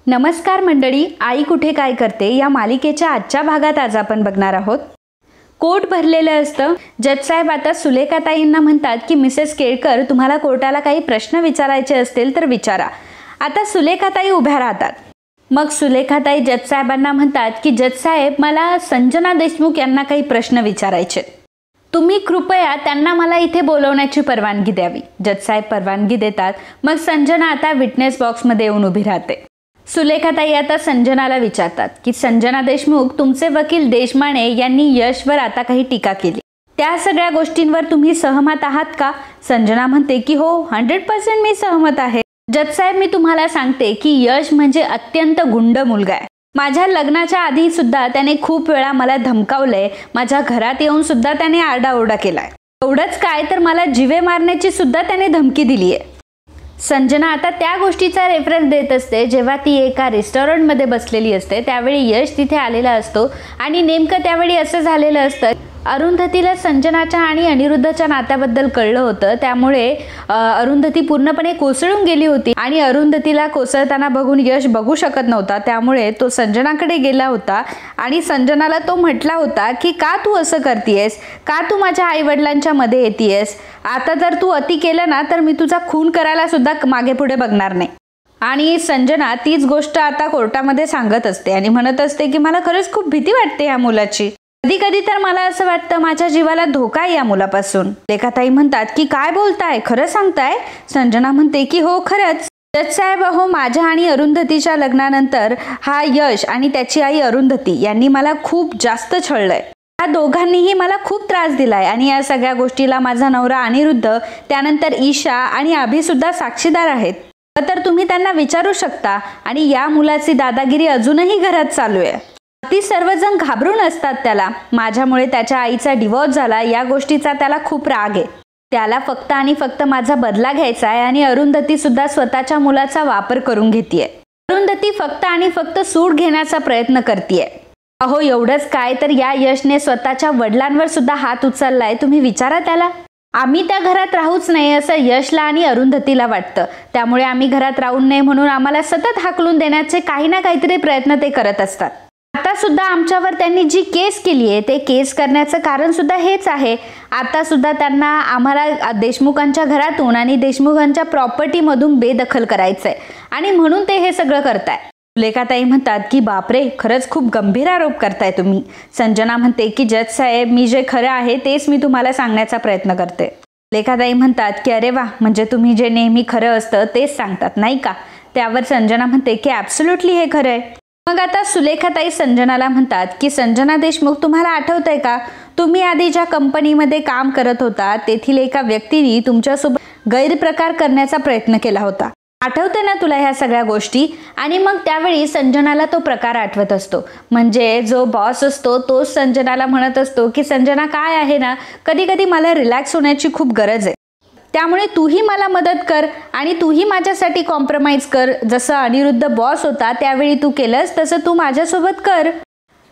नमस्कार मंडळी, आई कुठे काय करते या मालिकेच्या आजच्या भागात आज आपण बघणार आहोत. कोर्ट भरलेलं असतं. जजसाहेब आता सुलेखाताईंना म्हणतात की मिसेस केळकर, तुम्हाला कोर्टाला काही प्रश्न विचारायचे असतील तर विचारा. आता सुलेखाताई उभ्या राहतात. मग सुलेखाताई जजसाहेबांना म्हणतात की जजसाहेब, मला संजना देशमुख यांना काही प्रश्न विचारायचे. तुम्ही कृपया त्यांना मला इथे बोलवण्याची परवानगी द्यावी. जजसाहेब परवानगी देतात. मग संजना आता विटनेस बॉक्समध्ये येऊन उभी राहते. सुलेखाताई आता संजनाला विचारतात की संजना देशमुख, तुमचे वकील देशमाने यांनी यशवर आता काही टीका केली, त्या सगळ्या गोष्टींवर तुम्ही सहमत आहात का? संजना म्हणते की हो, 100% मी सहमत आहे. जजसाहेब, मी तुम्हाला सांगते की यश म्हणजे अत्यंत गुंड मुलगा आहे. माझ्या लग्नाच्या आधी सुद्धा त्याने खूप वेळा मला धमकावलंय. माझ्या घरात येऊन सुद्धा त्याने आरडाओरडा केलाय. एवढंच काय तर मला जीवे मारण्याची सुद्धा त्याने धमकी दिली आहे. संजना आता त्या गोष्टीचा रेफरन्स देत असते जेव्हा ती एका रेस्टॉरंटमध्ये बसलेली असते. त्यावेळी यश तिथे आलेला असतो आणि नेमकं त्यावेळी असं झालेलं असतं, अरुंधतीला संजनाच्या आणि अनिरुद्धच्या नात्याबद्दल कळलं होतं. त्यामुळे अरुंधती पूर्णपणे कोसळून गेली होती आणि अरुंधतीला कोसळताना बघून यश बघू शकत नव्हता. त्यामुळे तो संजनाकडे गेला होता आणि संजनाला तो म्हटला होता की का तू असं करतेयस, का तू माझ्या आईवडिलांच्या मध्ये येतेयस, आता जर तू अति केलं ना तर मी तुझा खून करायला सुद्धा मागे पुढे बघणार नाही. आणि संजना तीच गोष्ट आता कोर्टामध्ये सांगत असते आणि म्हणत असते की मला खरंच खूप भीती वाटते या मुलाची. कधी कधी तर मला असं वाटतं माझ्या जीवाला धोका आहे या मुलापासून. लेखाताई म्हणतात की काय बोलताय, खरं सांगताय? संजना म्हणते की हो, खरंच. जजसाहेब, अहो, माझ्या आणि अरुंधतीच्या लग्नानंतर हा यश आणि त्याची आई अरुंधती यांनी मला खूप जास्त छळलंय. या दोघांनीही मला खूप त्रास दिलाय आणि या सगळ्या गोष्टीला माझा नवरा अनिरुद्ध, त्यानंतर ईशा आणि अभि सुद्धा साक्षीदार आहेत. तर तुम्ही त्यांना विचारू शकता. आणि या मुलाची दादागिरी अजूनही घरात चालू आहे. ती सर्वजण घाबरून असतात त्याला. माझ्यामुळे त्याच्या आईचा डिवोर्स झाला या गोष्टीचा त्याला खूप राग आहे. त्याला फक्त आणि फक्त माझा बदला घ्यायचा आहे. आणि अरुंधती सुद्धा स्वतःच्या मुलाचा वापर करून घेतीये. अरुंधती फक्त आणि फक्त सूट घेण्याचा प्रयत्न करतीये. अहो, एवढंच काय तर या यशने स्वतःच्या वडिलांवर सुद्धा हात उचललाय. तुम्ही विचारा त्याला. आम्ही त्या घरात राहूच नाही असं यशला आणि अरुंधतीला वाटतं. त्यामुळे आम्ही घरात राहू नये म्हणून आम्हाला सतत हाकलून देण्याचे काही ना काहीतरी प्रयत्न ते करत असतात. आता सुद्धा आमच्यावर त्यांनी जी केस केली आहे ते केस करण्याचं कारण सुद्धा हेच आहे. आता सुद्धा त्यांना आम्हाला देशमुखांच्या घरातून आणि देशमुखांच्या प्रॉपर्टीमधून बेदखल करायचंय आणि म्हणून ते हे सगळं करताय. सुलेखाताई म्हणतात की बापरे, खरंच खूप गंभीर आरोप करताय तुम्ही. संजना म्हणते की जज साहेब, मी जे खरं आहे तेच मी तुम्हाला सांगण्याचा प्रयत्न करते. सुलेखाताई म्हणतात की अरे वा, म्हणजे तुम्ही जे नेहमी खरं असतं तेच सांगतात नाही का? त्यावर संजना म्हणते की ॲब्सोल्युटली हे खरं आहे. मग आता सुलेखाताई संजनाला म्हणतात की संजना देशमुख, तुम्हाला आठवतंय का, तुम्ही आधी ज्या कंपनीमध्ये काम करत होता तेथील एका व्यक्तीने तुमच्यासोबत गैरप्रकार करण्याचा प्रयत्न केला होता. आठवते ना तुला ह्या सगळ्या गोष्टी? आणि मग त्यावेळी संजनाला तो प्रकार आठवत असतो. म्हणजे जो बॉस असतो तोच संजनाला म्हणत असतो की संजना, काय आहे ना, कधी कधी मला रिलॅक्स होण्याची खूप गरज आहे. त्यामुळे तूही मला मदत कर आणि तूही माझ्यासाठी कॉम्प्रोमाइज कर. जसं अनिरुद्ध बॉस होता त्यावेळी तू केलंस तसं तू माझ्यासोबत कर.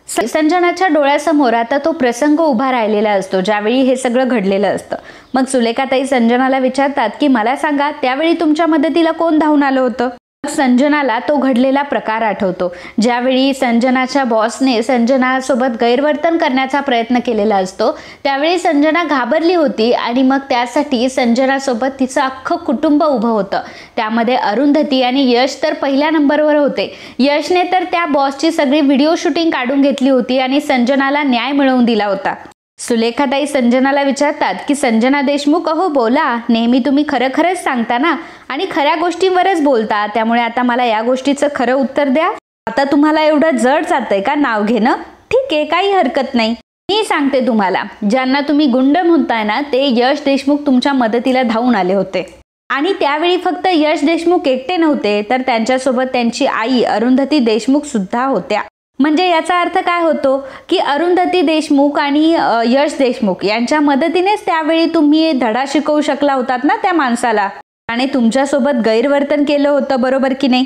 संजनाच्या डोळ्यासमोर आता तो प्रसंग उभा राहिलेला असतो ज्यावेळी हे सगळं घडलेलं असतं. मग सुलेखाताई संजनाला विचारतात की मला सांगा, त्यावेळी तुमच्या मदतीला कोण धावून आलं होतं? संजनाला तो घडलेला प्रकार आठवतो ज्यावेळी संजनाच्या बॉसने संजनासोबत गैरवर्तन करण्याचा प्रयत्न केलेला असतो. त्यावेळी संजना घाबरली होती आणि मग त्यासाठी संजनासोबत तिचं अख्खं कुटुंब उभं होतं. त्यामध्ये अरुंधती आणि यश तर पहिल्या नंबरवर होते. यशने तर त्या बॉसची सगळी व्हिडिओ शूटिंग काढून घेतली होती आणि संजनाला न्याय मिळवून दिला होता. सुलेखाताई संजनाला विचारतात की संजना देशमुख, अहो बोला, नेहमी तुम्ही खरं खरंच सांगता ना आणि खऱ्या गोष्टींवरच बोलता. त्यामुळे आता मला या गोष्टीचं खरं उत्तर द्या. आता तुम्हाला एवढं जड जातंय का नाव घेणं? ठीक आहे, काही हरकत नाही. मी सांगते तुम्हाला, ज्यांना तुम्ही गुंड म्हणताय ना ते यश देशमुख तुमच्या मदतीला धावून आले होते. आणि त्यावेळी फक्त यश देशमुख एकटे नव्हते तर त्यांच्यासोबत त्यांची आई अरुंधती देशमुख सुद्धा होत्या. म्हणजे याचा अर्थ काय होतो की अरुंधती देशमुख आणि यश देशमुख यांच्या मदतीनेच त्यावेळी तुम्ही धडा शिकवू शकला होतात ना त्या माणसाला, आणि तुमच्यासोबत गैरवर्तन केलं होतं, बरोबर की नाही?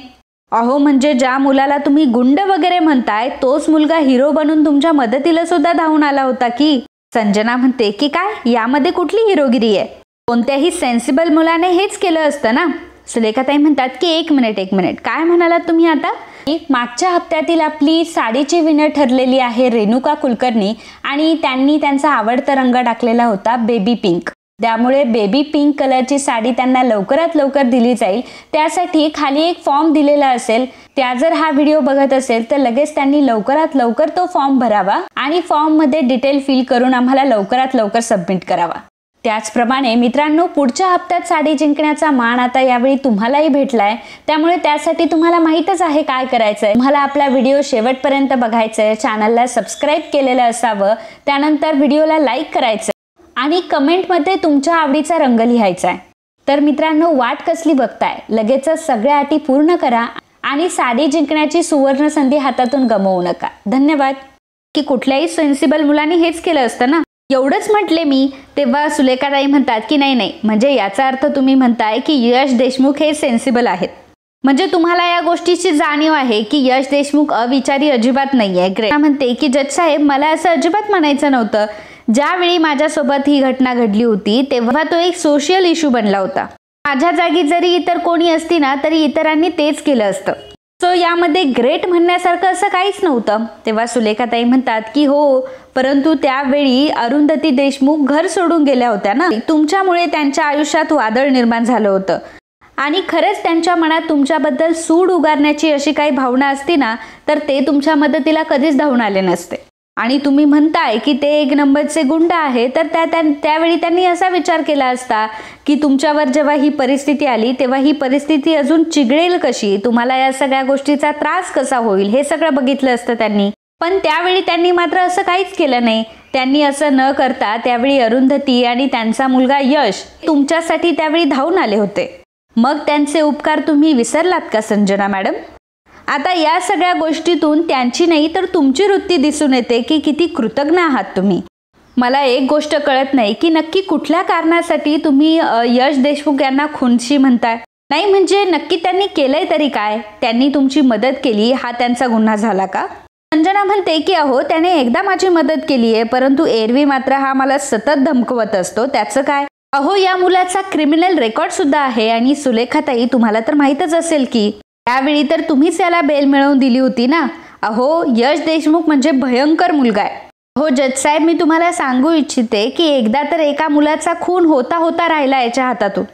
अहो, म्हणजे ज्या मुलाला तुम्ही गुंड वगैरे म्हणताय तोच मुलगा हिरो बनून तुमच्या मदतीला सुद्धा धावून आला होता की? संजना म्हणते की काय, यामध्ये कुठली हिरोगिरी आहे? कोणत्याही सेन्सिबल मुलाने हेच केलं असतं ना. सुलेखाताई म्हणतात की एक मिनिट, काय म्हणालात तुम्ही आता? मागच्या हप्त्यातील आपली साडीची विनर ठरलेली आहे रेणुका कुलकर्णी आणि त्यांनी त्यांचा आवडता रंग टाकलेला होता बेबी पिंक. त्यामुळे बेबी पिंक कलरची साडी त्यांना लवकरात लवकर दिली जाईल. त्यासाठी खाली एक फॉर्म दिलेला असेल. त्या जर हा व्हिडिओ बघत असेल तर लगेच त्यांनी लवकरात लवकर तो फॉर्म भरावा आणि फॉर्ममध्ये डिटेल फिल करून आम्हाला लवकरात लवकर सबमिट करावा. त्याचप्रमाणे मित्रांनो, पुढच्या हप्त्यात साडी जिंकण्याचा मान आता यावेळी तुम्हालाही भेटलाय. त्यामुळे त्यासाठी तुम्हाला माहीतच आहे काय करायचंय. तुम्हाला आपला व्हिडिओ शेवटपर्यंत बघायचंय, चॅनलला सबस्क्राईब केलेलं असावं, त्यानंतर व्हिडिओला लाईक करायचं आणि कमेंटमध्ये तुमच्या आवडीचा रंग लिहायचा आहे. तर मित्रांनो, वाट कसली बघताय, लगेचच सगळ्या अटी पूर्ण करा आणि साडी जिंकण्याची सुवर्ण संधी हातातून गमावू नका. धन्यवाद. की कुठल्याही सेन्सिबल मुलांनी हेच केलं असतं ना. एवढंच म्हटले मी तेव्हा सुलेखाताई म्हणतात की नाही, म्हणजे याचा अर्थ तुम्ही म्हणताय की यश देशमुख हे सेन्सिबल आहेत. म्हणजे तुम्हाला या गोष्टीची जाणीव आहे की यश देशमुख अविचारी अजिबात नाहीये. ग्रेट. म्हणते की जज साहेब, मला असं अजिबात म्हणायचं नव्हतं. ज्यावेळी माझ्यासोबत ही घटना घडली होती तेव्हा तो एक सोशल इश्यू बनला होता. माझ्या जागी जरी इतर कोणी असती ना तरी इतरांनी तेच केलं असतं. सो यामध्ये ग्रेट म्हणण्यासारखं असं काहीच नव्हतं. तेव्हा सुलेखाताई म्हणतात की हो, परंतु त्यावेळी अरुंधती देशमुख घर सोडून गेल्या होत्या ना. तुमच्यामुळे त्यांच्या आयुष्यात वादळ निर्माण झालं होतं आणि खरंच त्यांच्या मनात तुमच्याबद्दल सूड उगारण्याची अशी काही भावना असती ना तर ते तुमच्या मदतीला कधीच धावून आले नसते. आणि तुम्ही म्हणताय की ते एक नंबरचे गुंड आहे, तर त्यावेळी त्यांनी असा विचार केला असता की तुमच्यावर जेव्हा ही परिस्थिती आली तेव्हा ही परिस्थिती अजून चिघळेल कशी, तुम्हाला या सगळ्या गोष्टीचा त्रास कसा होईल हे सगळं बघितलं असतं त्यांनी. पण त्यावेळी त्यांनी मात्र असं काहीच केलं नाही. त्यांनी असं न करता त्यावेळी अरुंधती आणि त्यांचा मुलगा यश तुमच्यासाठी त्यावेळी धावून आले होते. मग त्यांचे उपकार तुम्ही विसरलात का संजना मॅडम? आता या सगळ्या गोष्टीतून त्यांची नाही तर तुमची वृत्ती दिसून येते की किती कृतज्ञ आहात तुम्ही. मला एक गोष्ट कळत नाही की नक्की कुठल्या कारणासाठी तुम्ही यश देशमुख यांना खुनशी म्हणताय. नाही म्हणजे नक्की त्यांनी केलंय तरी काय? त्यांनी तुमची मदत केली हा त्यांचा गुन्हा झाला का? संजना म्हणते की अहो, त्याने एकदा माझी मदत केली आहे, परंतु एरवी मात्र हा मला सतत धमकवत असतो. त्याचं काय? अहो, या मुलाचा क्रिमिनल रेकॉर्ड सुद्धा आहे. आणि सुलेखाताई, तुम्हाला तर माहीतच असेल की त्यावेळी तर तुम्हीच याला बेल मिळवून दिली होती ना. अहो, यश देशमुख म्हणजे भयंकर मुलगा आहे. हो जज साहेब, मी तुम्हाला सांगू इच्छिते की एकदा तर एका मुलाचा खून होता होता राहिला याच्या हातातून.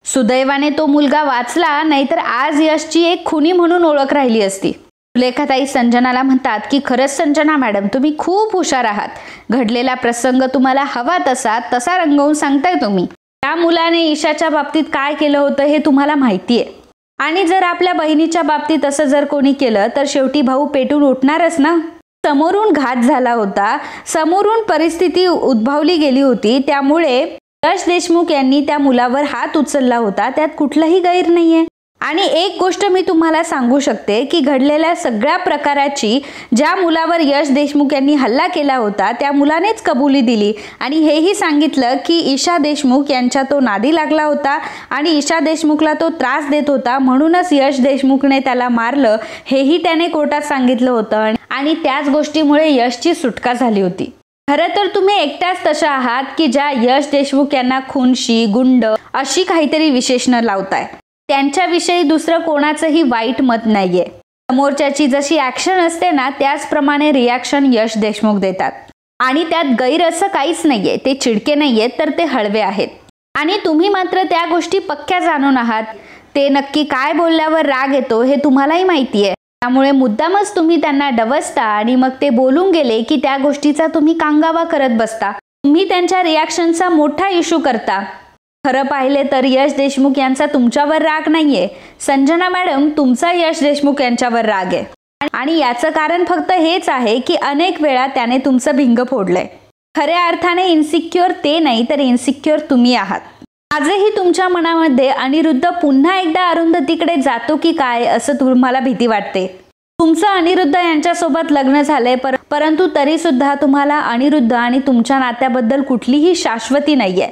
सुदैवाने तो मुलगा वाचला, नाहीतर आज यशची एक खुनी म्हणून ओळख राहिली असती. सुलेखाताई संजनाला म्हणतात की खरंच संजना मॅडम, तुम्ही खूप हुशार आहात. घडलेला प्रसंग तुम्हाला हवा तसा रंगवून सांगताय तुम्ही. त्या मुलाने ईशाच्या बाबतीत काय केलं होतं हे तुम्हाला माहिती आहे. आणि जर आपल्या बहिणीच्या बाबतीत असं जर कोणी केलं तर शेवटी भाऊ पेटून उठणारच ना. समोरून घात झाला होता, समोरून परिस्थिती उद्भवली गेली होती, त्यामुळे यश देशमुख यांनी त्या मुलावर हात उचलला होता, त्यात कुठलाही गैर नाहीये. आणि एक गोष्ट मी तुम्हाला सांगू शकते की घडलेल्या सगळ्या प्रकाराची ज्या मुलावर यश देशमुख यांनी हल्ला केला होता त्या मुलानेच कबुली दिली आणि हेही सांगितलं की ईशा देशमुख यांच्या तो नादी लागला होता आणि ईशा देशमुखला तो त्रास देत होता, म्हणूनच यश देशमुखने त्याला मारलं हेही त्याने कोर्टात सांगितलं होतं. आणि त्याच गोष्टीमुळे यशची सुटका झाली होती. खरं तर तुम्ही एकट्याच तशा आहात की ज्या यश देशमुख यांना खुनशी, गुंड अशी काहीतरी विशेषणं लावताय. त्यांच्याविषयी दुसरं कोणाचंही वाईट मत नाहीये. समोरच्याची जशी ऍक्शन असते ना त्याचप्रमाणे रिॲक्शन यश देशमुख देतात आणि त्यात गैर असं काहीच नाहीये. ते चिडके नाहीयेत तर ते हळवे आहेत. आणि तुम्ही मात्र त्या गोष्टी पक्क्या जाणून आहात. ते नक्की काय बोलल्यावर राग येतो हे तुम्हालाही माहिती आहे. त्यामुळे मुद्दामच तुम्ही त्यांना डवसता आणि मग ते बोलून गेले की त्या गोष्टीचा तुम्ही कांगावा करत बसता. तुम्ही त्यांच्या रिॲक्शनचा मोठा इश्यू करता. खरं पाहिले तर यश देशमुख यांचा तुमच्यावर राग नाहीये संजना मॅडम, तुमचा यश देशमुख यांच्यावर राग आहे. आणि याचं कारण फक्त हेच आहे की अनेक वेळा त्याने तुमचं भिंग फोडलंय. खऱ्या अर्थाने इन्सिक्युअर ते नाही तर इन्सिक्युअर तुम्ही आहात. आजही तुमच्या मनामध्ये अनिरुद्ध पुन्हा एकदा अरुंधतीकडे जातो की काय असं तुम्हाला भीती वाटते. तुमचं अनिरुद्ध यांच्यासोबत लग्न झालंय, परंतु तरी सुद्धा तुम्हाला अनिरुद्ध आणि तुमच्या नात्याबद्दल कुठलीही शाश्वती नाहीये.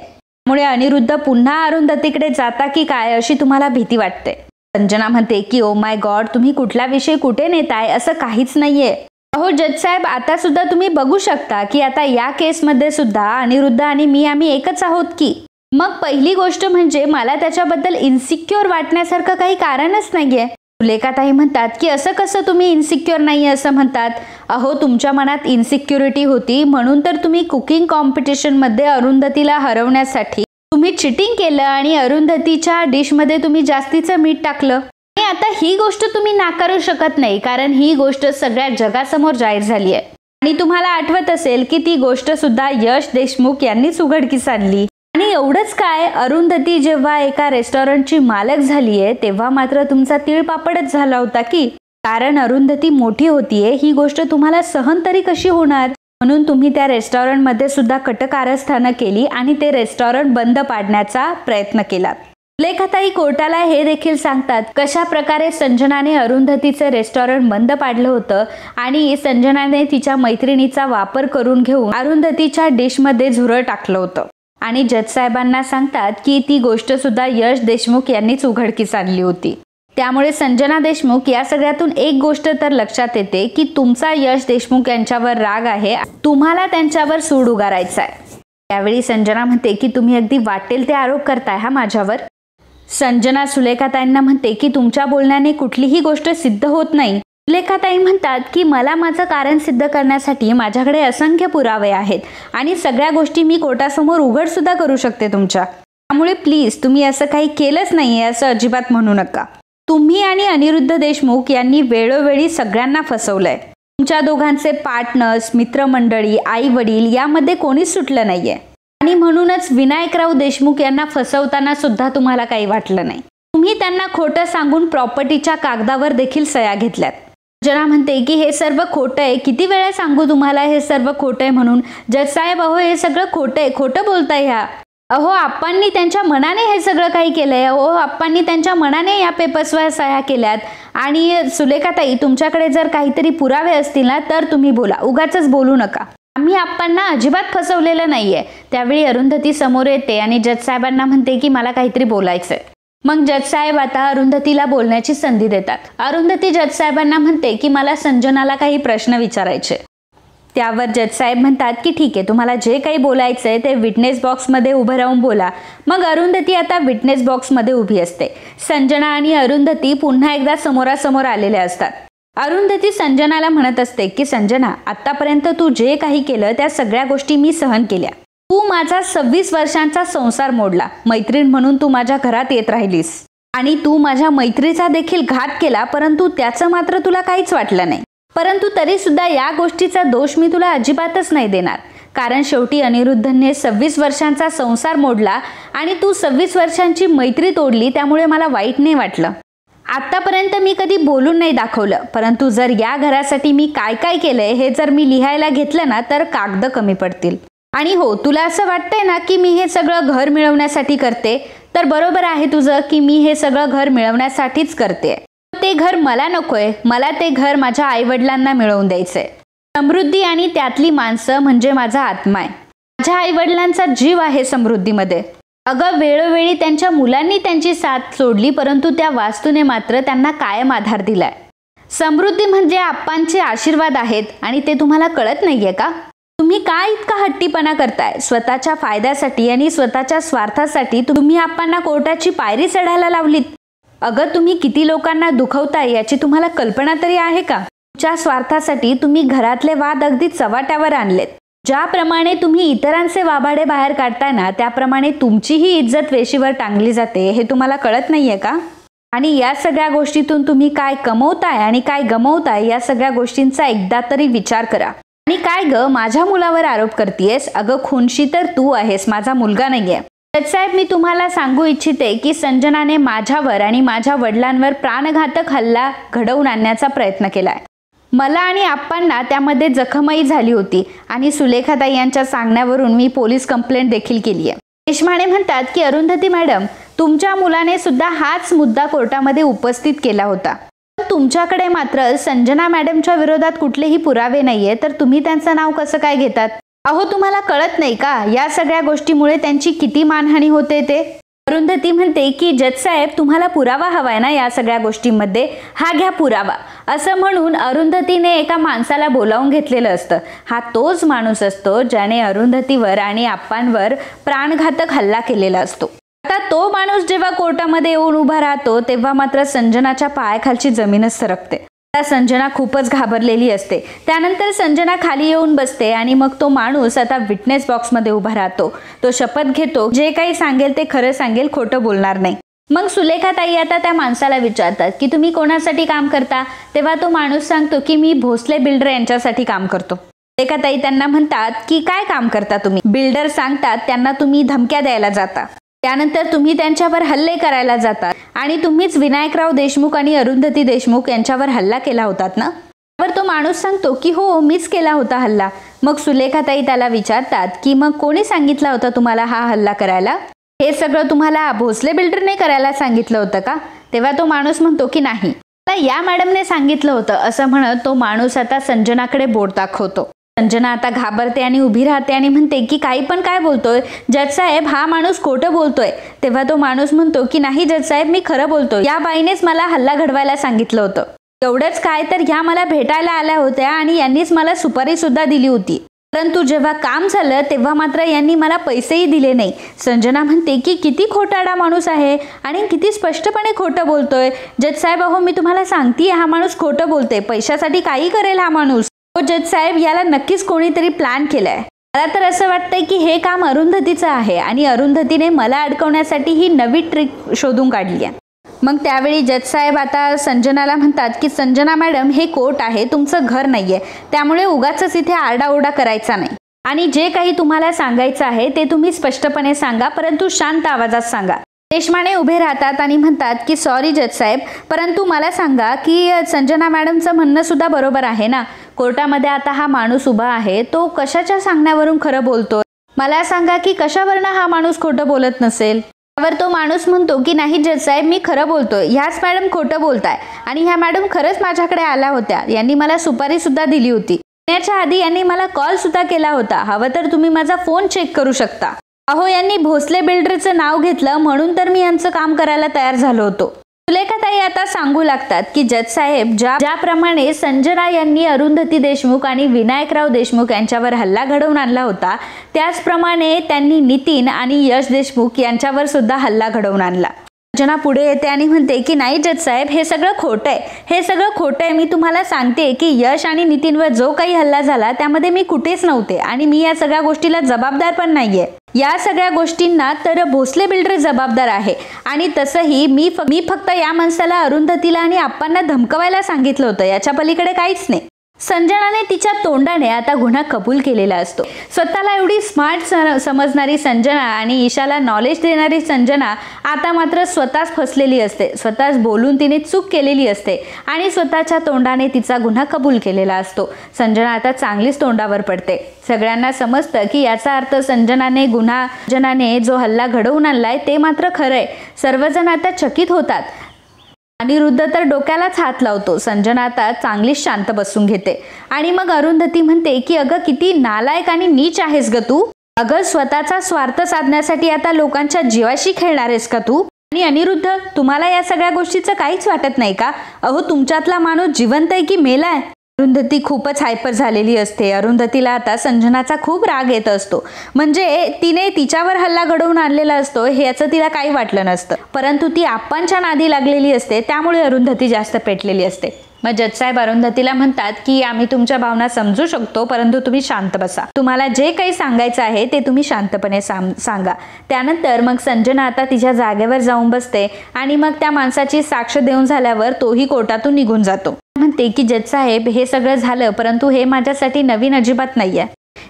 त्यामुळे अनिरुद्ध पुन्हा अरुंधतीकडे जाता की काय अशी तुम्हाला भीती वाटते. संजना म्हणते की ओ माय गॉड, तुम्ही कुठला विषय कुठे नेताय, असं काहीच नाहीये. अहो जज साहेब, आता सुद्धा तुम्ही बघू शकता की आता या केसमध्ये सुद्धा अनिरुद्ध आणि मी आम्ही एकच आहोत की. मग पहिली गोष्ट म्हणजे मला त्याच्याबद्दल इन्सिक्युअर वाटण्यासारखं काही कारणच नाहीये. सुलेखाताई म्हणतात की असं कसं तुम्ही इन्सिक्युअर नाही असं म्हणतात? अहो, तुमच्या मनात इन्सिक्युरिटी होती म्हणून तर तुम्ही कुकिंग कॉम्पिटिशनमध्ये अरुंधतीला हरवण्यासाठी तुम्ही चिटिंग केलं आणि अरुंधतीच्या डिशमध्ये तुम्ही जास्तीचं मीठ टाकलं. आणि आता ही गोष्ट तुम्ही नाकारू शकत नाही, कारण ही गोष्ट सगळ्या जगासमोर जाहीर झाली आहे. आणि तुम्हाला आठवत असेल की ती गोष्ट सुद्धा यश देशमुख यांनीच उघडकीस आणली. आणि एवढंच काय, अरुंधती जेव्हा एका रेस्टॉरंटची मालक झालीये तेव्हा मात्र तुमचा तिळपापडच झाला होता की, कारण अरुंधती मोठी होतीये ही गोष्ट तुम्हाला सहन तरी कशी होणार, म्हणून तुम्ही त्या रेस्टॉरंटमध्ये सुद्धा कटकारस्थानं केली आणि ते रेस्टॉरंट बंद पाडण्याचा प्रयत्न केला. सुलेखाताई कोर्टाला हे देखील सांगतात कशा प्रकारे संजनाने अरुंधतीचे रेस्टॉरंट बंद पाडलं होतं आणि संजनाने तिच्या मैत्रिणीचा वापर करून घेऊन अरुंधतीच्या डिशमध्ये झुरळ टाकलं होतं. आणि जज साहेबांना सांगतात की ती गोष्ट सुद्धा यश देशमुख यांनीच उघडकीस आणली होती. त्यामुळे संजना देशमुख या सगळ्यातून एक गोष्ट तर लक्षात येते की तुमचा यश देशमुख यांच्यावर राग आहे, तुम्हाला त्यांच्यावर सूड उगारायचा आहे. त्यावेळी संजना म्हणते की तुम्ही अगदी वाटेल ते आरोप करताय हा माझ्यावर. संजना सुलेखाताईंना म्हणते की तुमच्या बोलण्याने कुठलीही गोष्ट सिद्ध होत नाही. सुलेखाताई म्हणतात की मला माझं कारण सिद्ध करण्यासाठी माझ्याकडे असंख्य पुरावे आहेत आणि सगळ्या गोष्टी मी कोर्टासमोर उघड सुद्धा करू शकते तुमच्या. त्यामुळे प्लीज तुम्ही असं काही केलंच नाहीये असं अजिबात म्हणू नका. तुम्ही आणि अनिरुद्ध देशमुख यांनी वेळोवेळी सगळ्यांना फसवलंय. तुमच्या दोघांचे पार्टनर्स, मित्रमंडळी, आई वडील यामध्ये कोणीच सुटलं नाहीये. आणि म्हणूनच विनायकराव देशमुख यांना फसवताना सुद्धा तुम्हाला काही वाटलं नाही. तुम्ही त्यांना खोटं सांगून प्रॉपर्टीच्या कागदावर देखील सह्या घेतल्यात. जना म्हणते की हे सर्व खोटं आहे, किती वेळा सांगू तुम्हाला हे सर्व खोटं आहे म्हणून. जज साहेब, अहो हे सगळं खोटं आहे, खोटं बोलताय ह्या. अहो आप्पांनी त्यांच्या मनाने हे सगळं काही केलंय. अहो आप्पांनी त्यांच्या मनाने या पेपर्सवर सह्या केल्यात. आणि सुलेखाताई, तुमच्याकडे जर काहीतरी पुरावे असतील ना तर तुम्ही बोला, उगाचच बोलू नका. आम्ही आप्पांना अजिबात फसवलेलं नाहीये. त्यावेळी अरुंधती समोर येते आणि जज साहेबांना म्हणते की मला काहीतरी बोलायचंय. मग जज साहेब आता अरुंधतीला बोलण्याची संधी देतात. अरुंधती जज साहेबांना म्हणते की मला संजनाला काही प्रश्न विचारायचे. त्यावर जज साहेब म्हणतात की ठीक आहे, तुम्हाला जे काही बोलायचंय ते विटनेस बॉक्समध्ये उभं राहून बोला. मग अरुंधती आता विटनेस बॉक्समध्ये उभी असते. संजना आणि अरुंधती पुन्हा एकदा समोरासमोर आलेल्या असतात. अरुंधती संजनाला म्हणत असते की संजना, आतापर्यंत तू जे काही केलं त्या सगळ्या गोष्टी मी सहन केल्या. तू माझा 26 वर्षांचा संसार मोडला. मैत्रीण म्हणून तू माझ्या घरात येत राहिलीस आणि तू माझ्या मैत्रीचा देखील घात केला, परंतु त्याचं मात्र तुला काहीच वाटलं नाही. परंतु तरी सुद्धा या गोष्टीचा दोष मी तुला अजिबातच नाही देणार, कारण शेवटी अनिरुद्धने 26 वर्षांचा संसार मोडला आणि तू 26 वर्षांची मैत्री तोडली, त्यामुळे मला वाईट नाही वाटलं. आतापर्यंत मी कधी बोलून नाही दाखवलं, परंतु जर या घरासाठी मी काय काय केलंय हे जर मी लिहायला घेतलं ना तर कागद कमी पडतील. आणि हो, तुला असं वाटतंय ना की मी हे सगळं घर मिळवण्यासाठी करते, तर बरोबर आहे तुझं की मी हे सगळं घर मिळवण्यासाठीच करते. ते घर मला नकोय, मला ते घर माझ्या आईवडिलांना मिळवून द्यायचंय. समृद्धी आणि त्यातली माणसं म्हणजे माझा आत्मा आहे. माझ्या आईवडिलांचा जीव आहे समृद्धीमध्ये. अगं, वेळोवेळी त्यांच्या मुलांनी त्यांची साथ सोडली, परंतु त्या वास्तूने मात्र त्यांना कायम आधार दिलाय. समृद्धी म्हणजे आप्पांचे आशीर्वाद आहेत आणि ते तुम्हाला कळत नाहीये का? तुम्ही काय इतका हट्टीपणा करताय? स्वतःच्या फायद्यासाठी आणि स्वतःच्या स्वार्थासाठी तुम्ही आप्पांना कोर्टाची पायरी चढायला लावलीत. अगं, तुम्ही किती लोकांना दुखवताय याची तुम्हाला कल्पना तरी आहे का? तुमच्या स्वार्थासाठी तुम्ही घरातले वाद अगदी चव्हाट्यावर आणलेत. ज्याप्रमाणे तुम्ही इतरांचे वाभाडे बाहेर काढताय ना, त्याप्रमाणे तुमचीही इज्जत वेशीवर टांगली जाते हे तुम्हाला कळत नाहीये का? आणि या सगळ्या गोष्टीतून तुम्ही काय कमवताय आणि काय गमवताय या सगळ्या गोष्टींचा एकदा तरी विचार करा. आणि काय ग, माझ्या मुलावर आरोप करतेयस? अगं, खुनशी तर तू आहेस, माझा मुलगा नाहीये. साहेब, मी तुम्हाला सांगू इच्छिते की संजनाने माझ्यावर आणि माझ्या वडिलांवर प्राणघातक हल्ला घडवून आणण्याचा प्रयत्न केलाय. मला आणि आप्पांना त्यामध्ये जखमही झाली होती आणि सुलेखाताई यांच्या सांगण्यावरून मी पोलीस कंप्लेंट देखील केली आहे. देशमाने म्हणतात की अरुंधती मॅडम, तुमच्या मुलाने सुद्धा हाच मुद्दा कोर्टामध्ये उपस्थित केला होता. तुमच्याकडे मात्र संजना मॅडमच्या विरोधात कुठलेही पुरावे नाहीये, तर तुम्ही त्यांचं नाव कसं काय घेतात? अहो, तुम्हाला कळत नाही का या सगळ्या गोष्टीमुळे त्यांची किती मानहानी होते ते? अरुंधती म्हणते की जज साहेब, तुम्हाला पुरावा हवाय ना या सगळ्या गोष्टींमध्ये, हा घ्या पुरावा. असं म्हणून अरुंधतीने एका माणसाला बोलावून घेतलेलं असतं. हा तोच माणूस असतो ज्याने अरुंधतीवर आणि आप्पांवर प्राणघातक हल्ला केलेला असतो. आता तो माणूस जेव्हा कोर्टामध्ये येऊन उभा राहतो तेव्हा मात्र संजनाच्या पायाखालची जमीनच सरकते. संजना खूपच घाबरलेली असते. त्यानंतर संजना खाली येऊन बसते आणि मग तो माणूस आता विटनेस बॉक्समध्ये उभा राहतो. तो शपथ घेतो जे काही सांगेल ते खरं सांगेल, खोटं बोलणार नाही. मग सुलेखाताई आता त्या माणसाला विचारतात की तुम्ही कोणासाठी काम करता. तेव्हा तो माणूस सांगतो की मी भोसले बिल्डर यांच्यासाठी काम करतो. सुलेखाताई त्यांना म्हणतात की काय काम करता तुम्ही. बिल्डर सांगतात त्यांना तुम्ही धमक्या द्यायला जाता, त्यानंतर तुम्ही त्यांच्यावर हल्ले करायला जातात आणि तुम्हीच विनायकराव देशमुख आणि अरुंधती देशमुख यांच्यावर हल्ला केला होतात ना. त्यावर तो माणूस सांगतो की हो, मीच केला होता हल्ला. मग सुलेखाताई त्याला विचारतात की मग कोणी सांगितला होता तुम्हाला हा हल्ला करायला. हे सगळं तुम्हाला भोसले बिल्डरने करायला सांगितलं होतं का. तेव्हा तो माणूस म्हणतो की नाही, मला या मॅडमने सांगितलं होतं. असं म्हणत तो माणूस आता संजनाकडे बोट दाखवतो. संजना आता घाबरते आणि उभी राहते आणि म्हणते की काही पण काय बोलतोय जज साहेब, हा माणूस खोटं बोलतोय. तेव्हा तो माणूस म्हणतो की नाही जज साहेब, मी खरं बोलतोय. या बाईनेच मला हल्ला घडवायला सांगितलं होतं. एवढंच काय तर ह्या मला भेटायला आल्या होत्या आणि यांनीच मला सुपारी सुद्धा दिली होती. परंतु जेव्हा काम झालं तेव्हा मात्र यांनी मला पैसेही दिले नाही. संजना म्हणते की किती खोटारडा माणूस आहे आणि किती स्पष्टपणे खोटं बोलतोय. जज साहेब, अहो मी तुम्हाला सांगते हा माणूस खोटं बोलतोय. पैशासाठी काही करेल हा माणूस. हो जज साहेब, याला नक्कीच कोणीतरी प्लॅन केलाय. मला तर असं वाटतंय की हे काम अरुंधतीचं आहे आणि अरुंधतीने मला अडकवण्यासाठी ही नवी ट्रिक शोधून काढली आहे. मग त्यावेळी जज साहेब आता संजनाला म्हणतात की संजना मॅडम, हे कोर्ट आहे, तुमचं घर नाहीये, त्यामुळे उगाचच इथे आरडाओरडा करायचा नाही आणि जे काही तुम्हाला सांगायचं आहे ते तुम्ही स्पष्टपणे सांगा, परंतु शांत आवाजात सांगा. देशमाने उभे राहतात आणि म्हणतात की सॉरी जज साहेब, परंतु मला सांगा की संजना मॅडमचं म्हणणं सुद्धा बरोबर आहे ना. कोर्टामध्ये आता हा माणूस उभा आहे, तो कशाच्या सांगण्यावरून खरं बोलतोय. मला सांगा की कशावरनं हा माणूस खोटं बोलत नसेल. त्यावर तो माणूस म्हणतो की नाही जज साहेब, मी खरं बोलतोय. ह्याच मॅडम खोटं बोलताय आणि ह्या मॅडम खरंच माझ्याकडे आल्या होत्या. यांनी मला सुपारी सुद्धा दिली होती. येण्याच्या आधी यांनी मला कॉल सुद्धा केला होता. हवं तर तुम्ही माझा फोन चेक करू शकता. अहो, यांनी भोसले बिल्डरचं नाव घेतलं म्हणून तर मी यांचं काम करायला तयार झालो होतो. सुलेखाताई आता सांगू लागतात की जज साहेब, ज्याप्रमाणे संजना यांनी अरुंधती देशमुख आणि विनायकराव देशमुख यांच्यावर हल्ला घडवून आणला होता, त्याचप्रमाणे त्यांनी नितीन आणि यश देशमुख यांच्यावर सुद्धा हल्ला घडवून आणला. संजना पुढे येते आणि म्हणते की नाही जज साहेब, हे सगळं खोटं आहे. हे सगळं खोटं आहे. मी तुम्हाला सांगते की यश आणि नितीनवर जो काही हल्ला झाला त्यामध्ये मी कुठेच नव्हते आणि मी या सगळ्या गोष्टीला जबाबदार पण नाहीये. या सगळ्या गोष्टींना तर भोसले बिल्डर जबाबदार आहे आणि तसंही मी फक्त या माणसाला अरुंधतीला आणि आप्पांना धमकवायला सांगितलं होतं, याच्या पलीकडे काहीच नाही. संजनाने तिच्या तोंडाने आता गुन्हा कबूल केलेला असतो. स्वतःला एवढी स्मार्ट समजणारी संजना आणि ईशाला नॉलेज देणारी संजना आता मात्र स्वतःच फसलेली असते. स्वतःच बोलून तिने चूक केलेली असते आणि स्वतःच्या तोंडाने तिचा गुन्हा कबूल केलेला असतो. संजना आता चांगलीच तोंडावर पडते. सगळ्यांना समजतं की याचा अर्थ संजनाने जो हल्ला घडवून आणलाय ते मात्र खरंय. सर्वजण आता चकित होतात. अनिरुद्ध तर डोक्यालाच हात लावतो. संजना आता चांगलीच शांत बसून घेते आणि मग अरुंधती म्हणते की अगं, किती नालायक आणि नीच आहेस ग तू. अगं, स्वतःचा स्वार्थ साधण्यासाठी आता लोकांच्या जीवाशी खेळणार आहेस का तू. आणि अनिरुद्ध, तुम्हाला या सगळ्या गोष्टीचं काहीच वाटत नाही का. अहो, तुमच्यातला माणूस जिवंत आहे की मेलाय. अरुंधती खूपच हायपर झालेली असते. अरुंधतीला आता संजनाचा खूप राग येत असतो. म्हणजे तिने तिच्यावर हल्ला घडवून आणलेला असतो ह्याचं तिला काही वाटलं नसतं, परंतु ती आप्पांच्या नादी लागलेली असते, त्यामुळे अरुंधती जास्त पेटलेली असते. मग जज साहेब अरुंधतीला म्हणतात की आम्ही तुमच्या भावना समजू शकतो, परंतु तुम्ही शांत बसा. तुम्हाला जे काही सांगायचं आहे ते तुम्ही शांतपणे सांगा. त्यानंतर मग संजना आता तिच्या जागेवर जाऊन बसते आणि मग त्या माणसाची साक्ष देऊन झाल्यावर तोही कोर्टातून निघून जातो. म्हणते की जज साहेब, हे सगळं झालं, परंतु हे माझ्यासाठी नवीन अजिबात नाहीये.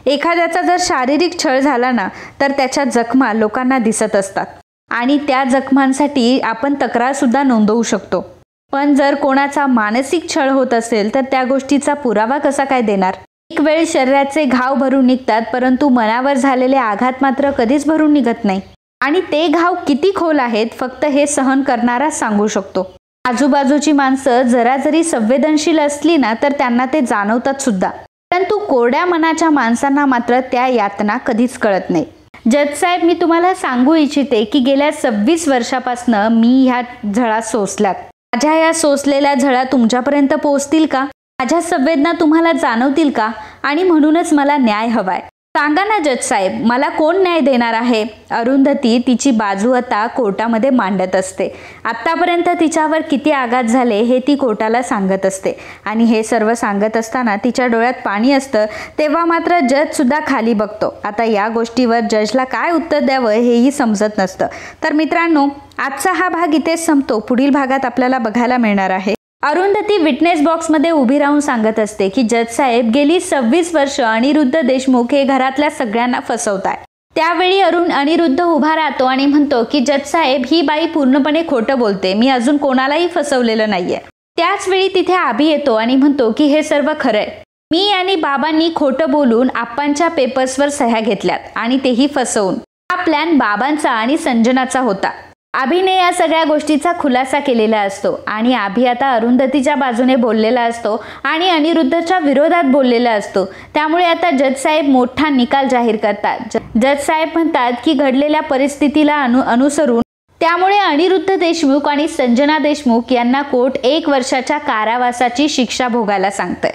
एखाद्याचा जर शारीरिक छळ झाला ना तर त्याच्या जखमा लोकांना दिसत असतात आणि त्या जखमांसाठी आपण तक्रार सुद्धा नोंदवू शकतो. पण जर कोणाचा मानसिक छळ होत असेल तर त्या गोष्टीचा पुरावा कसा काय देणार. एक वेळ शरीराचे घाव भरून निघतात, परंतु मनावर झालेले आघात मात्र कधीच भरून निघत नाही आणि ते घाव किती खोल आहेत फक्त हे सहन करणाराच सांगू शकतो. आजूबाजूची माणसं जरा जरी संवेदनशील असली ना तर त्यांना ते जाणवतात सुद्धा, परंतु कोरड्या मनाच्या माणसांना मात्र त्या यातना कधीच कळत नाही. जज साहेब, मी तुम्हाला सांगू इच्छिते की गेल्या 26 वर्षापासून मी ह्या झळा सोसल्यात. माझ्या या सोसलेल्या झळा तुमच्यापर्यंत पोहोचतील का. माझ्या संवेदना तुम्हाला जाणवतील का. आणि म्हणूनच मला न्याय हवाय. सांगा ना जज साहेब, मला कोण न्याय देणार आहे? अरुंधती तिची बाजू आता कोर्टामध्ये मांडत असते. आत्तापर्यंत तिच्यावर किती आघात झाले हे ती कोर्टाला सांगत असते आणि हे सर्व सांगत असताना तिच्या डोळ्यात पाणी असतं. तेव्हा मात्र जज सुद्धा खाली बघतो. आता या गोष्टीवर जजला काय उत्तर द्यावं हेही समजत नसतं. तर मित्रांनो, आजचा हा भाग इथेच संपतो. पुढील भागात आपल्याला बघायला मिळणार आहे अरुंधती विटनेस बॉक्समध्ये उभी राहून सांगत असते की जज साहेब, गेली 26 वर्ष अनिरुद्ध देशमुख हे घरातल्या सगळ्यांना फसवताय. त्यावेळी अनिरुद्ध उभा राहतो आणि म्हणतो की जज साहेब, ही बाई पूर्णपणे खोटं बोलते, मी अजून कोणालाही फसवलेलं नाहीये. त्याच वेळी तिथे आभी येतो आणि म्हणतो की हे सर्व खरंय, मी आणि बाबांनी खोटं बोलून आप्पांच्या पेपर्सवर सह्या घेतल्यात आणि तेही फसवून. हा प्लॅन बाबांचा आणि संजनाचा होता. आभीने या सगळ्या गोष्टीचा खुलासा केलेला असतो आणि आभी आता अरुंधतीच्या बाजूने बोललेला असतो आणि अनिरुद्धच्या विरोधात बोललेला असतो. त्यामुळे आता जज साहेब मोठा निकाल जाहीर करतात. जज साहेब म्हणतात की घडलेल्या परिस्थितीला अनुसरून त्यामुळे अनिरुद्ध देशमुख आणि संजना देशमुख यांना कोर्ट 1 वर्षाच्या कारावासाची शिक्षा भोगायला सांगते.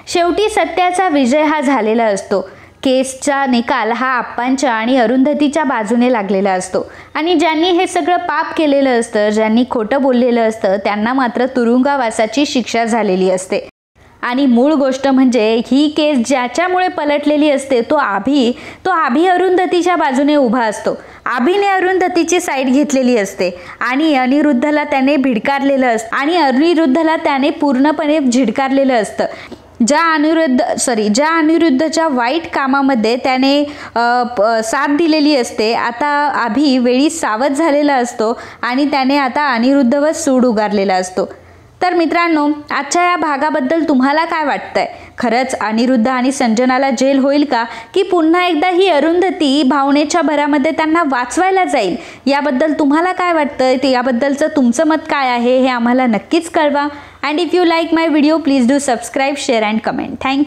शेवटी सत्याचा विजय हा झालेला असतो. केसचा निकाल हा आप्पांच्या आणि अरुंधतीच्या बाजूने लागलेला असतो आणि ज्यांनी हे सगळं पाप केलेलं असतं, ज्यांनी खोटं बोललेलं असतं, त्यांना मात्र तुरुंगवासाची शिक्षा झालेली असते. आणि मूळ गोष्ट म्हणजे ही केस ज्याच्यामुळे पलटलेली असते तो आभी अरुंधतीच्या बाजूने उभा असतो. आभीने अरुंधतीची साईड घेतलेली असते आणि अनिरुद्धला त्याने भिडकारलेलं असतं आणि अनिरुद्धला त्याने पूर्णपणे झिडकारलेलं असतं. ज्या अनिरुद्धच्या वाईट कामामध्ये त्याने साथ दिलेली असते, आता आभी वेळी सावध झालेला असतो आणि त्याने आता अनिरुद्धवर सूड उगारलेला असतो. तर मित्रांनो, आजच्या या भागाबद्दल तुम्हाला काय वाटतंय? खरंच अनिरुद्ध आणि संजनाला जेल होईल का, की पुन्हा एकदा ही अरुंधती भावनेच्या भरामध्ये त्यांना वाचवायला जाईल? याबद्दल तुम्हाला काय वाटतंय, ते याबद्दलचं तुमचं मत काय आहे हे आम्हाला नक्कीच कळवा. And if you like my video, please do subscribe, share and comment. Thank you.